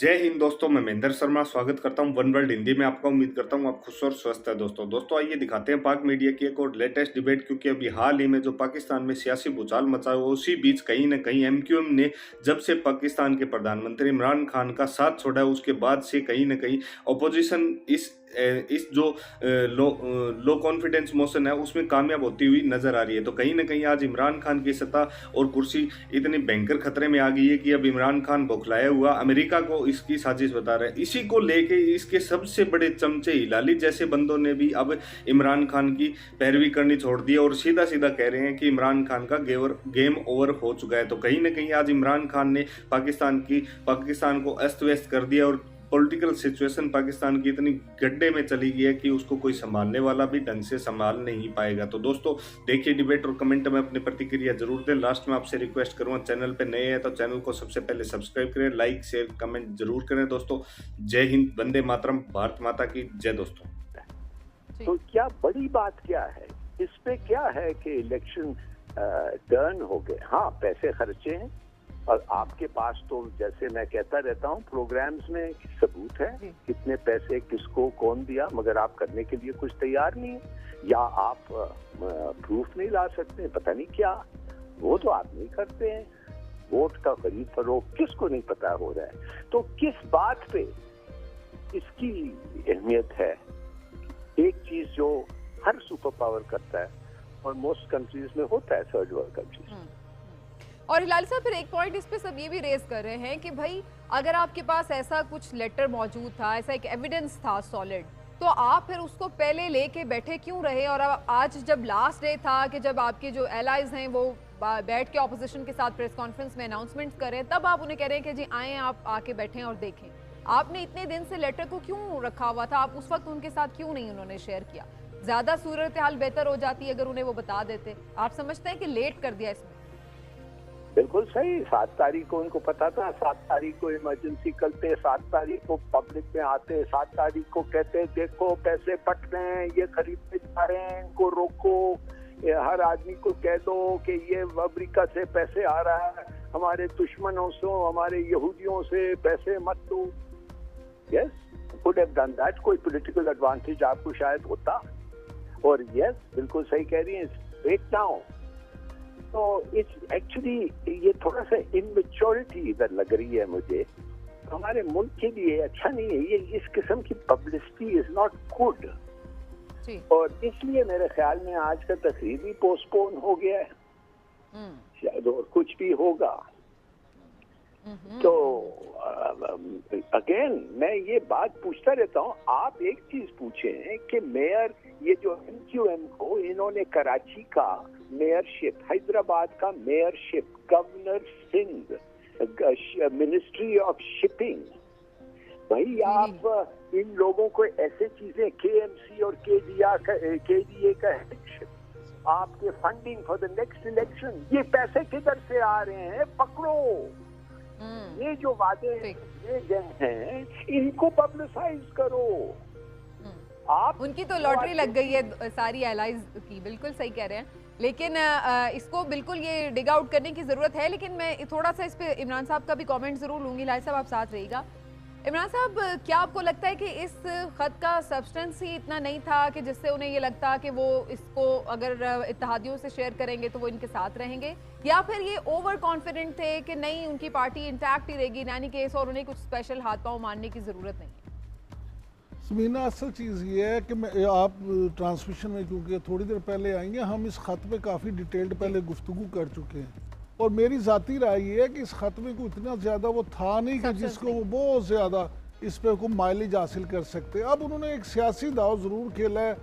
जय हिंद दोस्तों, मैं महेंद्र शर्मा स्वागत करता हूं वन वर्ल्ड हिंदी में आपका। उम्मीद करता हूं आप खुश और स्वस्थ है। दोस्तों आइए दिखाते हैं पाक मीडिया की एक और लेटेस्ट डिबेट, क्योंकि अभी हाल ही में जो पाकिस्तान में सियासी भूचाल मचा हुआ, उसी बीच कहीं ना कहीं एमक्यूएम ने जब से पाकिस्तान के प्रधानमंत्री इमरान खान का साथ छोड़ा है, उसके बाद से कहीं ना कहीं अपोजिशन इस जो लो कॉन्फिडेंस मोशन है उसमें कामयाब होती हुई नजर आ रही है। तो कहीं ना कहीं आज इमरान खान की सत्ता और कुर्सी इतनी भयंकर खतरे में आ गई है कि अब इमरान खान बौखलाया हुआ अमेरिका को इसकी साजिश बता रहा है। इसी को लेके इसके सबसे बड़े चमचे हिलाली जैसे बंदों ने भी अब इमरान खान की पैरवी करनी छोड़ दी और सीधा सीधा कह रहे हैं कि इमरान खान का गेम ओवर हो चुका है। तो कहीं ना कहीं आज इमरान खान ने पाकिस्तान को अस्त व्यस्त कर दिया और पॉलिटिकल सिचुएशन पाकिस्तान की इतनी गड्ढे में चली गई है कि उसको कोई संभालने वाला भी ढंग से संभाल नहीं पाएगा। तो दोस्तों देखिए डिबेट और कमेंट में अपनी प्रतिक्रिया जरूर दें। लास्ट में आपसे रिक्वेस्ट करूंगा, चैनल पे नए हैं तो चैनल को सबसे पहले सब्सक्राइब करें, लाइक शेयर कमेंट जरूर करें। दोस्तों जय हिंद, वंदे मातरम, भारत माता की जय। दोस्तों तो क्या बड़ी बात क्या है इस पे? क्या है कि इलेक्शन टर्न हो गए, हाँ पैसे खर्चे हैं और आपके पास तो जैसे मैं कहता रहता हूँ प्रोग्राम्स में सबूत है कितने पैसे किसको कौन दिया, मगर आप करने के लिए कुछ तैयार नहीं है या आप प्रूफ नहीं ला सकते, पता नहीं क्या, वो तो आप नहीं करते हैं। वोट का खरीद फरोख्त किसको नहीं पता हो रहा है, तो किस बात पे इसकी अहमियत है? एक चीज जो हर सुपर पावर करता है और मोस्ट कंट्रीज में होता है, थर्ड वर्ल्ड कंट्रीज। और हिलाल साहब फिर एक पॉइंट इस पे सब ये भी रेज कर रहे हैं कि भाई अगर आपके पास ऐसा कुछ लेटर मौजूद था, ऐसा एक एविडेंस था सॉलिड, तो आप फिर उसको पहले लेके बैठे क्यों रहे? और अब आज जब लास्ट डे था कि जब आपके जो एलाइज हैं वो बैठ के ऑपोजिशन के साथ प्रेस कॉन्फ्रेंस में अनाउंसमेंट करें, तब आप उन्हें कह रहे हैं कि जी आए आप आके बैठें और देखें। आपने इतने दिन से लेटर को क्यों रखा हुआ था? आप उस वक्त उनके साथ क्यों नहीं उन्होंने शेयर किया? ज्यादा सूरत हाल बेहतर हो जाती अगर उन्हें वो बता देते। आप समझते हैं कि लेट कर दिया इसमें? बिल्कुल सही। 7 तारीख को उनको पता था, 7 तारीख को इमरजेंसी करते, 7 तारीख को पब्लिक में आते, 7 तारीख को कहते देखो पैसे पट रहे हैं, ये खरीदते जा रहे हैं, इनको रोको, हर आदमी को कह दो कि ये अमेरिका से पैसे आ रहा है, हमारे दुश्मनों से, हमारे यहूदियों से पैसे मत दो। Yes, could have done that. कोई पॉलिटिकल एडवांटेज आपको शायद होता। और यस, बिल्कुल सही कह रही है, वेट नाउ। तो इट्स एक्चुअली ये थोड़ा सा इनमेच्योरिटी इधर लग रही है मुझे, हमारे मुल्क के लिए अच्छा नहीं है ये। इस किस्म की पब्लिसिटी इज नॉट गुड, और इसलिए मेरे ख्याल में आज का तकरीर भी पोस्टपोन हो गया है, शायद और कुछ भी होगा। तो अगेन मैं ये बात पूछता रहता हूँ, आप एक चीज पूछें कि मेयर, ये जो एमक्यूएम को इन्होंने कराची का मेयरशिप, हैदराबाद का mayorship, governor Sindh, ministry of shipping, भाई आप इन लोगों को ऐसे चीजें, केएमसी और केडीए का हेडशिप, आपके funding for the next election, ये पैसे किधर से आ रहे हैं पकड़ो। ये जो वादे किए गए हैं इनको पब्लिसाइज करो। आप उनकी तो लॉटरी लग गई है सारी एलाइज की, बिल्कुल सही कह रहे हैं, लेकिन इसको बिल्कुल ये डिग आउट करने की जरूरत है। लेकिन मैं थोड़ा सा इस पे इमरान साहब का भी कमेंट जरूर लूंगी। लाल साहब आप साथ रहिएगा। इमरान साहब, क्या आपको लगता है कि इस खत का सब्सटेंस ही इतना नहीं था कि जिससे उन्हें ये लगता कि वो इसको अगर इत्तेहादियों से शेयर करेंगे तो वो इनके साथ रहेंगे, या फिर ये ओवर कॉन्फिडेंट थे कि नहीं उनकी पार्टी इंटैक्ट ही रहेगी यानी केस और उन्हें कुछ स्पेशल हाथ पांव मारने की जरूरत नहीं है? समीना, असल चीज़ ये है कि आप ट्रांसमिशन में क्योंकि थोड़ी देर पहले आएंगे, हम इस खत पे काफ़ी डिटेल्ड पहले गुफ्तगू कर चुके हैं, और मेरी ज़ाती राय ये है कि इस खत में को इतना ज़्यादा वो था नहीं कि जिसको वो बहुत ज़्यादा इस पे को माइलेज हासिल कर सकते। अब उन्होंने एक सियासी दाव ज़रूर खेला है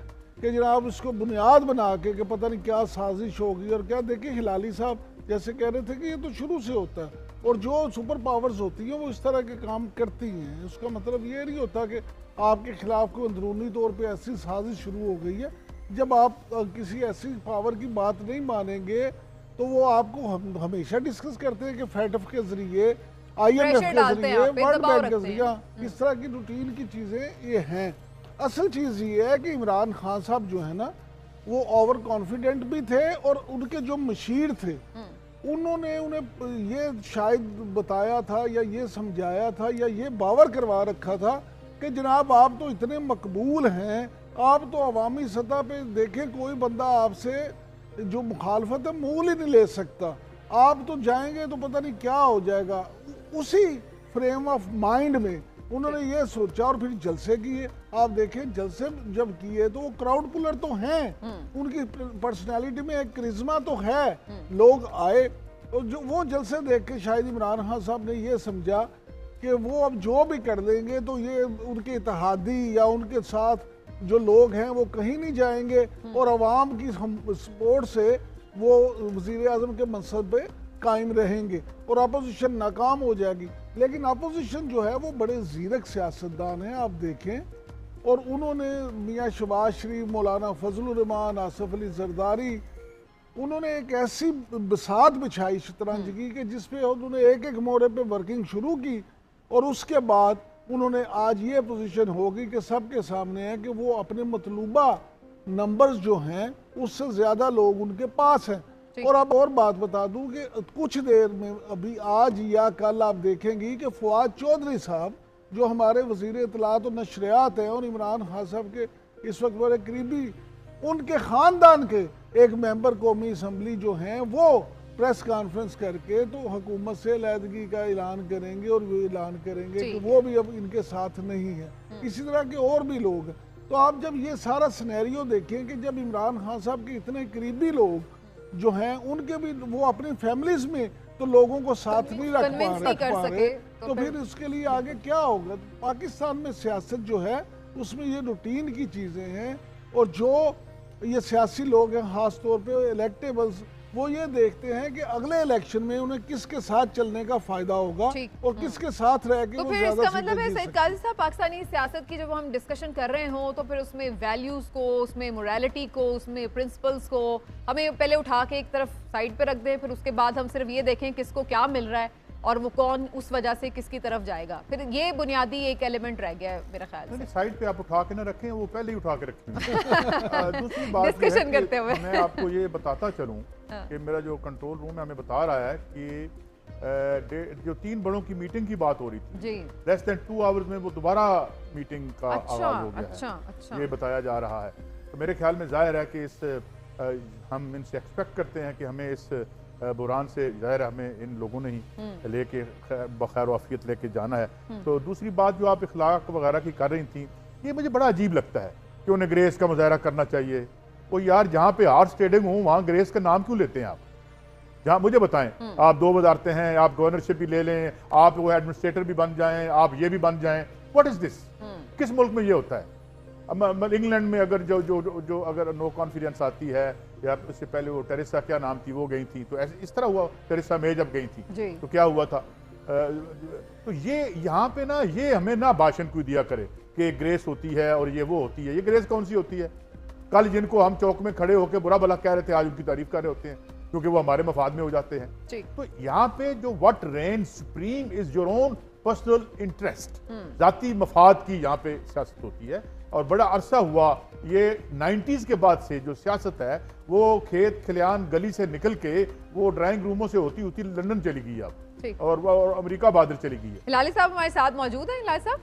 कि जनाब इसको बुनियाद बना के कि पता नहीं क्या साजिश होगी और क्या। देखिए हिलाली साहब जैसे कह रहे थे कि ये तो शुरू से होता है, और जो सुपर पावर्स होती हैं वो इस तरह के काम करती हैं। उसका मतलब ये नहीं होता कि आपके खिलाफ कोई अंदरूनी तौर पे ऐसी साजिश शुरू हो गई है। जब आप किसी ऐसी पावर की बात नहीं मानेंगे तो वो आपको हमेशा डिस्कस करते हैं कि फैटफ के जरिए, IMF के जरिए, वर्ल्ड बैंक के जरिए, इस तरह की रूटीन की चीज़ें ये हैं। असल चीज़ ये है कि इमरान खान साहब जो है ना, वो ओवर कॉन्फिडेंट भी थे, और उनके जो मशीर थे उन्होंने उन्हें ये शायद बताया था या ये समझाया था या ये बावर करवा रखा था कि जनाब आप तो इतने मकबूल हैं, आप तो अवामी सतह पे देखें कोई बंदा आपसे जो मुखालफत है मूल ही नहीं ले सकता, आप तो जाएंगे तो पता नहीं क्या हो जाएगा। उसी फ्रेम ऑफ माइंड में उन्होंने ये सोचा और फिर जलसे किए। आप देखें जलसे जब किए तो वो क्राउड पुलर तो हैं, उनकी पर्सनालिटी में एक करिश्मा तो है, लोग आए और जो वो जलसे देख के शायद इमरान खान साहब ने ये समझा कि वो अब जो भी कर देंगे तो ये उनके इत्तेहादी या उनके साथ जो लोग हैं वो कहीं नहीं जाएंगे और अवाम की सपोर्ट से वो वज़ीर आज़म के मनसब पे कायम रहेंगे और अपोजिशन नाकाम हो जाएगी। लेकिन अपोजिशन जो है वो बड़े ज़ीरक सियासतदान हैं, आप देखें, और उन्होंने मियाँ शहबाज शरीफ, मौलाना फजलुर रहमान, आसिफ अली जरदारी, उन्होंने एक ऐसी बसात बिछाई शतरंज की कि जिसपे उन्होंने एक एक मोड़े पे वर्किंग शुरू की और उसके बाद उन्होंने आज ये पोजीशन होगी कि सबके सामने है कि वो अपने मतलूबा नंबर्स जो हैं उससे ज़्यादा लोग उनके पास हैं। और अब और बात बता दूं कि कुछ देर में अभी आज या कल आप देखेंगी कि फवाद चौधरी साहब जो हमारे वज़ीर इत्तलात और नशरियात हैं और इमरान खान साहब के इस वक्त बड़े करीबी, उनके ख़ानदान के एक मेंबर कौमी असम्बली जो हैं वो प्रेस कॉन्फ्रेंस करके तो हुकूमत से अलहदगी का ऐलान करेंगे और वो ऐलान करेंगे कि वो भी अब इनके साथ नहीं है। इसी तरह के और भी लोग हैं। तो आप जब ये सारा सिनेरियो देखें कि जब इमरान खान साहब के इतने करीबी लोग जो हैं उनके भी वो अपनी फैमिलीज में तो लोगों को साथ नहीं रख पा रहे तो फिर उसके लिए आगे क्या होगा। पाकिस्तान में सियासत जो है उसमें ये रूटीन की चीज़ें हैं और जो ये सियासी लोग हैं ख़ास तौर पे इलेक्टेबल्स वो ये देखते हैं कि अगले इलेक्शन में उन्हें किसके साथ चलने का फायदा होगा और किसके साथ रह के तो फिर इसका मतलब है सईद काजी साहब पाकिस्तानी सियासत की जब हम डिस्कशन कर रहे हो तो फिर उसमें वैल्यूज को, उसमें मोरालिटी को, उसमें प्रिंसिपल्स को हमें पहले उठा के एक तरफ साइड पे रख दें, फिर उसके बाद हम सिर्फ ये देखें किसको क्या मिल रहा है और वो कौन उस वजह से किसकी तरफ जाएगा। फिर ये बुनियादी एक एलिमेंट रह गया है मेरा ख्याल से। साइड पे आप उठा के ना रखें, वो पहले ही उठा के रखें। दूसरी बात डिस्कशन करते हुए मैं आपको ये बताता चलूं कि मेरा जो कंट्रोल रूम है हमें बता रहा है कि जो 3 बड़ों की मीटिंग की बात हो रही थी जी लेस देन 2 आवर्स में वो दोबारा मीटिंग का आगाज हो गया है, ये बताया जा रहा है। तो मेरे ख्याल में जाहिर है कि हम इनसे एक्सपेक्ट करते हैं कि हमें इस बुरान से ज़ाहिर हमें इन लोगों ने ही लेके बखैर वाफियत लेके जाना है। तो दूसरी बात जो आप इखलाक वगैरह की कर रही थी, ये मुझे बड़ा अजीब लगता है कि उन्हें ग्रेस का मुजाहरा करना चाहिए। वो यार जहाँ पे हार्स ट्रेडिंग हो वहाँ ग्रेस का नाम क्यों लेते हैं आप? जहाँ मुझे बताएं, आप 2 वजारतें हैं, आप गवर्नरशिप भी ले लें, आप वो एडमिनिस्ट्रेटर भी बन जाएं, आप ये भी बन जाएं, व्हाट इज दिस? किस मुल्क में ये होता है? अब इंग्लैंड में अगर जो अगर नो कॉन्फिडेंस आती है या उससे पहले वो टेरेसा क्या नाम थी वो गई थी, तो ऐसे इस तरह हुआ। टेरेसा मे जब गई थी तो क्या हुआ था? तो ये यहाँ पे ना ये हमें ना भाषण कोई दिया करे कि ग्रेस होती है और ये वो होती है। ये ग्रेस कौन सी होती है? कल जिनको हम चौक में खड़े होकर बुरा भला कह रहे थे आज उनकी तारीफ कर रहे होते हैं क्योंकि वो हमारे मफाद में हो जाते हैं। तो यहाँ पे जो what rain supreme is your own personal interest, जाती मफाद की यहाँ पे सियासत होती है। और बड़ा अरसा हुआ ये 90s के बाद से जो सियासत है वो खेत खलियान गली से निकल के वो ड्राइंग रूमों से होती होती लंदन चली गई अब और अमेरिका बादल चली गई है। हिलाली साहब हमारे साथ मौजूद हैं। हिलाली साहब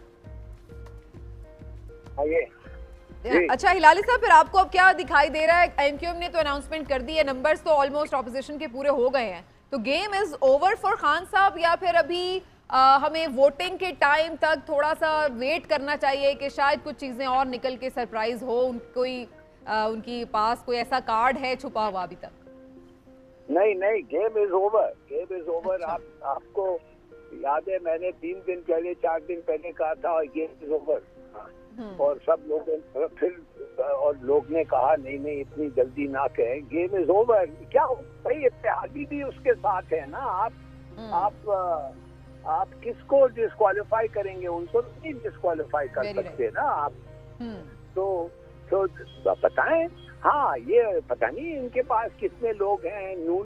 अच्छा, हिलाली साहब फिर आपको अब क्या दिखाई दे रहा है? एमक्यूएम ने तो अनाउंसमेंट कर दी है, नंबर्स तो ऑलमोस्ट ऑपोजिशन के पूरे हो गए हैं, तो game is over for Khan साहब या फिर अभी हमें वोटिंग के टाइम तक थोड़ा सा वेट करना चाहिए कि शायद कुछ चीजें और निकल के सरप्राइज हो, उनकी पास कोई ऐसा कार्ड है छुपा हुआ अभी तक? नहीं, game is over, game is over. आपको याद है मैंने 3 दिन पहले 4 दिन पहले कहा था गेम इज ओवर, और सब लोग फिर और लोग ने कहा नहीं इतनी जल्दी ना कहें, गेम इज ओवर। क्या भाई इत्तेहादी भी उसके साथ है ना, आप किसको डिस्क्वालीफाई करेंगे? उनको नहीं डिस्क्वालीफाई कर सकते ना आप। तो बताएं। हाँ, ये पता नहीं इनके पास कितने लोग हैं, नून